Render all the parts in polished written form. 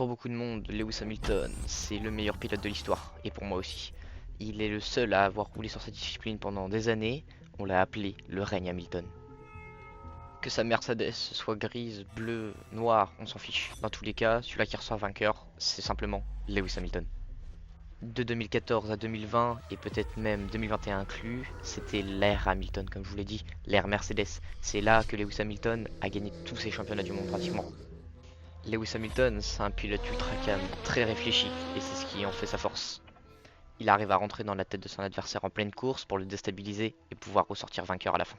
Pour beaucoup de monde, Lewis Hamilton, c'est le meilleur pilote de l'histoire, et pour moi aussi. Il est le seul à avoir roulé sur cette discipline pendant des années, on l'a appelé le règne Hamilton. Que sa Mercedes soit grise, bleue, noire, on s'en fiche. Dans tous les cas, celui-là qui ressort vainqueur, c'est simplement Lewis Hamilton. De 2014 à 2020, et peut-être même 2021 inclus, c'était l'ère Hamilton, comme je vous l'ai dit, l'ère Mercedes. C'est là que Lewis Hamilton a gagné tous ses championnats du monde pratiquement. Lewis Hamilton, c'est un pilote ultra calme, très réfléchi, et c'est ce qui en fait sa force. Il arrive à rentrer dans la tête de son adversaire en pleine course pour le déstabiliser et pouvoir ressortir vainqueur à la fin.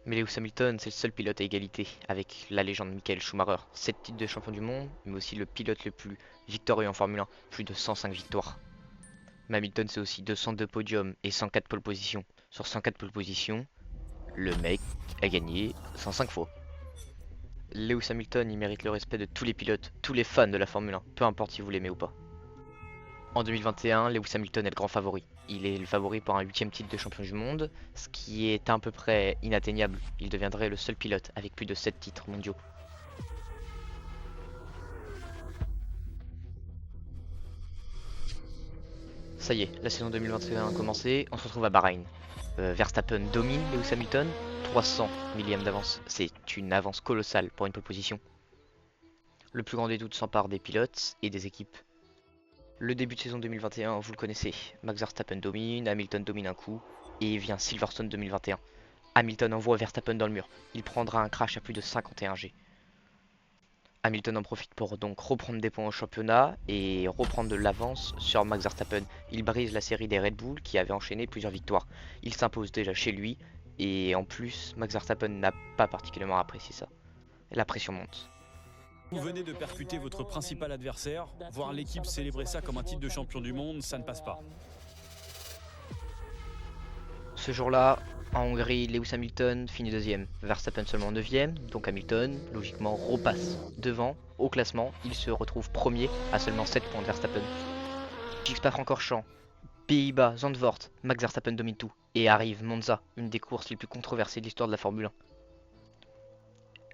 Mais Lewis Hamilton, c'est le seul pilote à égalité avec la légende Michael Schumacher. 7 titres de champion du monde, mais aussi le pilote le plus victorieux en Formule 1, plus de 105 victoires. Mais Hamilton, c'est aussi 202 podiums et 104 pole positions. Sur 104 pole positions, le mec a gagné 105 fois. Lewis Hamilton, il mérite le respect de tous les pilotes, tous les fans de la Formule 1, peu importe si vous l'aimez ou pas. En 2021, Lewis Hamilton est le grand favori. Il est le favori pour un 8ème titre de champion du monde, ce qui est à peu près inatteignable. Il deviendrait le seul pilote avec plus de 7 titres mondiaux. Ça y est, la saison 2021 a commencé, on se retrouve à Bahreïn. Verstappen domine Lewis Hamilton, 300 millièmes d'avance. C'est une avance colossale pour une pole position. Le plus grand des doutes s'empare des pilotes et des équipes. Le début de saison 2021, vous le connaissez. Max Verstappen domine, Hamilton domine un coup, et vient Silverstone 2021. Hamilton envoie Verstappen dans le mur. Il prendra un crash à plus de 51 G. Hamilton en profite pour donc reprendre des points au championnat et reprendre de l'avance sur Max Verstappen. Il brise la série des Red Bull qui avait enchaîné plusieurs victoires. Il s'impose déjà chez lui, et en plus, Max Verstappen n'a pas particulièrement apprécié ça. La pression monte. Vous venez de percuter votre principal adversaire, voir l'équipe célébrer ça comme un titre de champion du monde, ça ne passe pas. Ce jour-là, en Hongrie, Lewis Hamilton finit deuxième, Verstappen seulement 9ème, donc Hamilton, logiquement, repasse devant au classement. Il se retrouve premier à seulement 7 points de Verstappen. Spa-Francorchamps, Pays-Bas, Zandvoort, Max Verstappen domine tout. Et arrive Monza, une des courses les plus controversées de l'histoire de la Formule 1.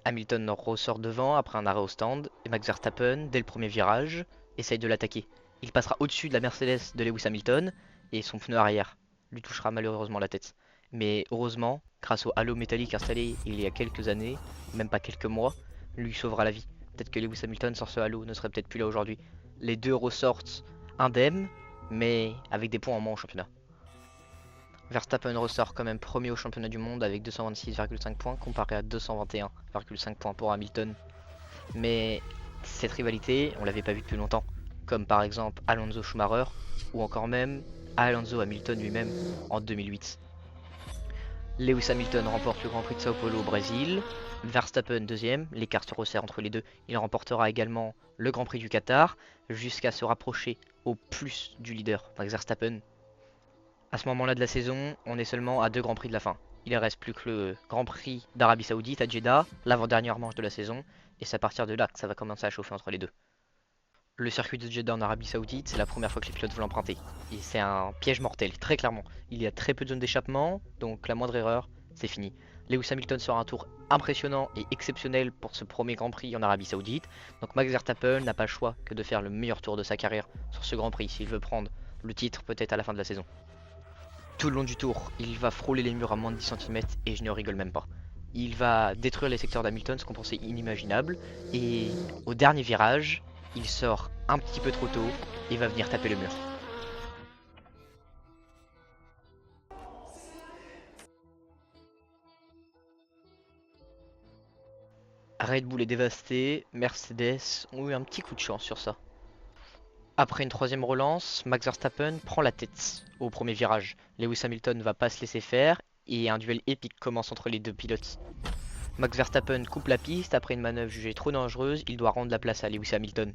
Hamilton ressort devant après un arrêt au stand, et Max Verstappen, dès le premier virage, essaye de l'attaquer. Il passera au-dessus de la Mercedes de Lewis Hamilton, et son pneu arrière lui touchera malheureusement la tête. Mais heureusement, grâce au halo métallique installé il y a quelques années, même pas quelques mois, lui sauvera la vie. Peut-être que Lewis Hamilton sans ce halo ne serait peut-être plus là aujourd'hui. Les deux ressortent indemnes, mais avec des points en moins au championnat. Verstappen ressort quand même premier au championnat du monde avec 226,5 points comparé à 221,5 points pour Hamilton. Mais cette rivalité, on l'avait pas vue depuis longtemps, comme par exemple Alonso Schumacher ou encore même Alonso Hamilton lui-même en 2008. Lewis Hamilton remporte le Grand Prix de Sao Paulo au Brésil, Verstappen deuxième, l'écart se resserre entre les deux. Il remportera également le Grand Prix du Qatar jusqu'à se rapprocher au plus du leader, Max Verstappen. À ce moment-là de la saison, on est seulement à 2 Grands Prix de la fin. Il ne reste plus que le Grand Prix d'Arabie Saoudite à Jeddah, l'avant-dernière manche de la saison, et c'est à partir de là que ça va commencer à chauffer entre les deux. Le circuit de Jeddah en Arabie Saoudite, c'est la première fois que les pilotes veulent l'emprunter. Et c'est un piège mortel, très clairement. Il y a très peu de zones d'échappement, donc la moindre erreur, c'est fini. Lewis Hamilton sera un tour impressionnant et exceptionnel pour ce premier Grand Prix en Arabie Saoudite. Donc Max Verstappen n'a pas le choix que de faire le meilleur tour de sa carrière sur ce Grand Prix s'il veut prendre le titre peut-être à la fin de la saison. Tout le long du tour, il va frôler les murs à moins de 10 cm et je ne rigole même pas. Il va détruire les secteurs d'Hamilton, ce qu'on pensait inimaginable. Et au dernier virage, il sort un petit peu trop tôt et va venir taper le mur. Red Bull est dévasté, Mercedes ont eu un petit coup de chance sur ça. Après une troisième relance, Max Verstappen prend la tête au premier virage. Lewis Hamilton ne va pas se laisser faire et un duel épique commence entre les deux pilotes. Max Verstappen coupe la piste après une manœuvre jugée trop dangereuse, il doit rendre la place à Lewis Hamilton.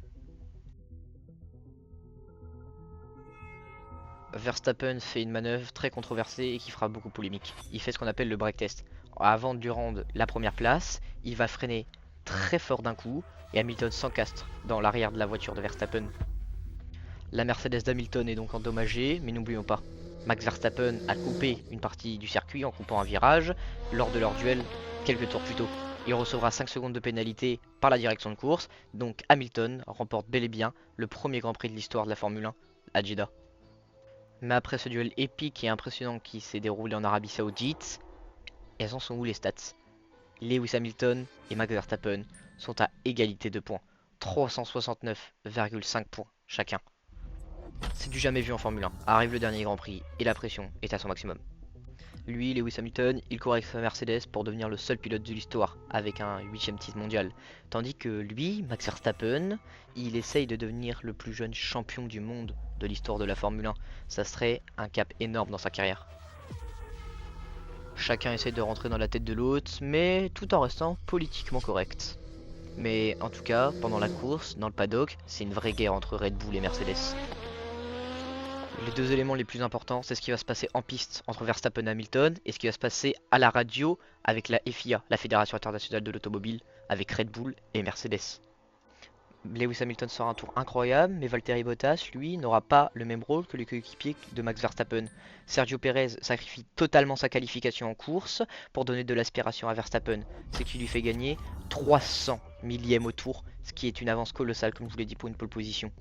Verstappen fait une manœuvre très controversée et qui fera beaucoup polémique. Il fait ce qu'on appelle le break test. Avant de lui rendre la première place, il va freiner très fort d'un coup et Hamilton s'encastre dans l'arrière de la voiture de Verstappen. La Mercedes d'Hamilton est donc endommagée, mais n'oublions pas, Max Verstappen a coupé une partie du circuit en coupant un virage lors de leur duel quelques tours plus tôt. Il recevra 5 secondes de pénalité par la direction de course, donc Hamilton remporte bel et bien le premier Grand Prix de l'histoire de la Formule 1 à Jeddah. Mais après ce duel épique et impressionnant qui s'est déroulé en Arabie Saoudite, elles en sont où les stats? Lewis Hamilton et Max Verstappen sont à égalité de points, 369,5 points chacun. C'est du jamais vu en Formule 1. Arrive le dernier Grand Prix et la pression est à son maximum. Lui, Lewis Hamilton, il court avec sa Mercedes pour devenir le seul pilote de l'histoire avec un 8ème titre mondial. Tandis que lui, Max Verstappen, il essaye de devenir le plus jeune champion du monde de l'histoire de la Formule 1. Ça serait un cap énorme dans sa carrière. Chacun essaie de rentrer dans la tête de l'autre, mais tout en restant politiquement correct. Mais en tout cas, pendant la course, dans le paddock, c'est une vraie guerre entre Red Bull et Mercedes. Les deux éléments les plus importants, c'est ce qui va se passer en piste entre Verstappen et Hamilton et ce qui va se passer à la radio avec la FIA, la Fédération Internationale de l'Automobile, avec Red Bull et Mercedes. Lewis Hamilton sort un tour incroyable, mais Valtteri Bottas, lui, n'aura pas le même rôle que les coéquipiers de Max Verstappen. Sergio Pérez sacrifie totalement sa qualification en course pour donner de l'aspiration à Verstappen, ce qui lui fait gagner 300 millièmes au tour, ce qui est une avance colossale, comme je vous l'ai dit, pour une pole position.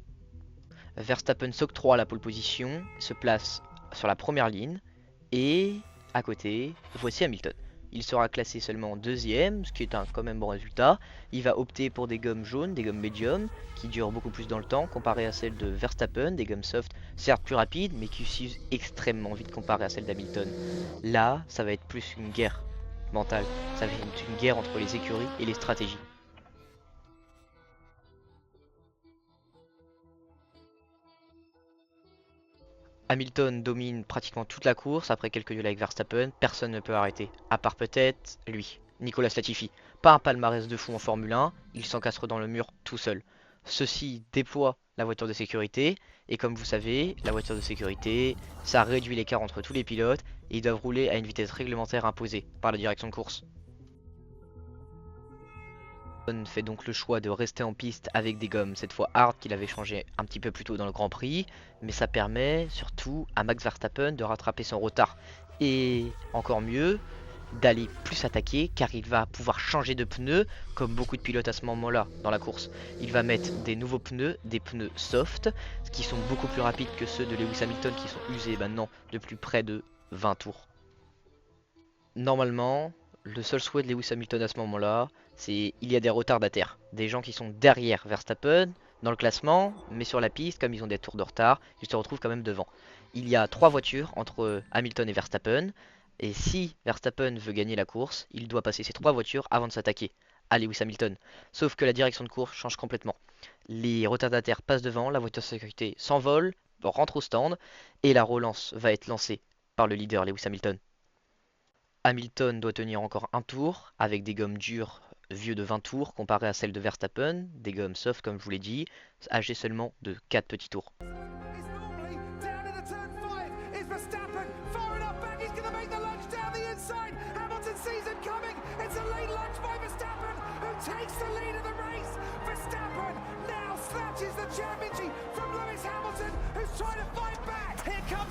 Verstappen s'octroie la pole position, se place sur la première ligne, et à côté, voici Hamilton. Il sera classé seulement deuxième, ce qui est un quand même bon résultat. Il va opter pour des gommes jaunes, des gommes médium, qui durent beaucoup plus dans le temps, comparé à celles de Verstappen, des gommes soft, certes plus rapides, mais qui s'usent extrêmement vite comparé à celles d'Hamilton. Là, ça va être plus une guerre mentale, ça va être une guerre entre les écuries et les stratégies. Hamilton domine pratiquement toute la course après quelques duels avec Verstappen, personne ne peut arrêter, à part peut-être lui, Nicolas Latifi. Pas un palmarès de fou en Formule 1, il s'encastre dans le mur tout seul. Ceci déploie la voiture de sécurité, et comme vous savez, la voiture de sécurité, ça réduit l'écart entre tous les pilotes, et ils doivent rouler à une vitesse réglementaire imposée par la direction de course. Fait donc le choix de rester en piste avec des gommes, cette fois hard qu'il avait changé un petit peu plus tôt dans le Grand Prix, mais ça permet surtout à Max Verstappen de rattraper son retard et encore mieux d'aller plus attaquer car il va pouvoir changer de pneus comme beaucoup de pilotes à ce moment-là dans la course. Il va mettre des nouveaux pneus, des pneus soft, qui sont beaucoup plus rapides que ceux de Lewis Hamilton qui sont usés maintenant depuis près de 20 tours. Normalement, le seul souhait de Lewis Hamilton à ce moment-là, c'est il y a des retardataires, des gens qui sont derrière Verstappen dans le classement, mais sur la piste, comme ils ont des tours de retard, ils se retrouvent quand même devant. Il y a 3 voitures entre Hamilton et Verstappen, et si Verstappen veut gagner la course, il doit passer ces 3 voitures avant de s'attaquer à Lewis Hamilton. Sauf que la direction de course change complètement. Les retardataires passent devant, la voiture de sécurité s'envole, rentre au stand, et la relance va être lancée par le leader Lewis Hamilton. Hamilton doit tenir encore un tour avec des gommes dures vieux de 20 tours comparé à celles de Verstappen, des gommes soft comme je vous l'ai dit, âgées seulement de 4 petits tours.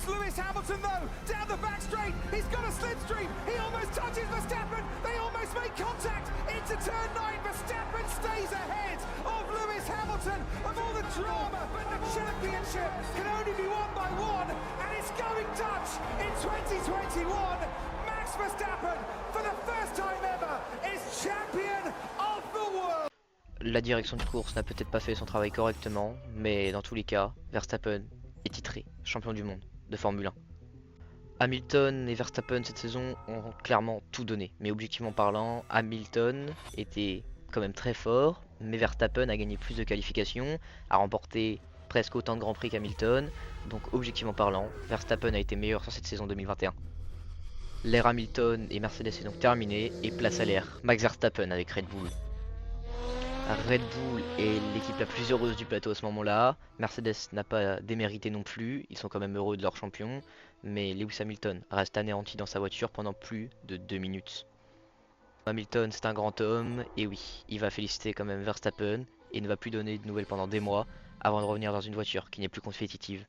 Lewis Hamilton though, down the back straight, he's got a slipstream, he almost touches Verstappen, they almost make contact into turn 9, Verstappen stays ahead of Lewis Hamilton, of all the drama, but the championship can only be won by one, and it's going Dutch in 2021, Max Verstappen, for the first time ever, is champion of the world. La direction de course n'a peut-être pas fait son travail correctement, mais dans tous les cas, Verstappen est titré champion du monde de Formule 1. Hamilton et Verstappen cette saison ont clairement tout donné, mais objectivement parlant, Hamilton était quand même très fort, mais Verstappen a gagné plus de qualifications, a remporté presque autant de Grands Prix qu'Hamilton, donc objectivement parlant, Verstappen a été meilleur sur cette saison 2021. L'ère Hamilton et Mercedes est donc terminée, et place à l'ère Max Verstappen avec Red Bull. Red Bull est l'équipe la plus heureuse du plateau à ce moment-là. Mercedes n'a pas démérité non plus, ils sont quand même heureux de leur champion. Mais Lewis Hamilton reste anéanti dans sa voiture pendant plus de 2 minutes. Hamilton c'est un grand homme, et oui, il va féliciter quand même Verstappen et ne va plus donner de nouvelles pendant des mois avant de revenir dans une voiture qui n'est plus compétitive.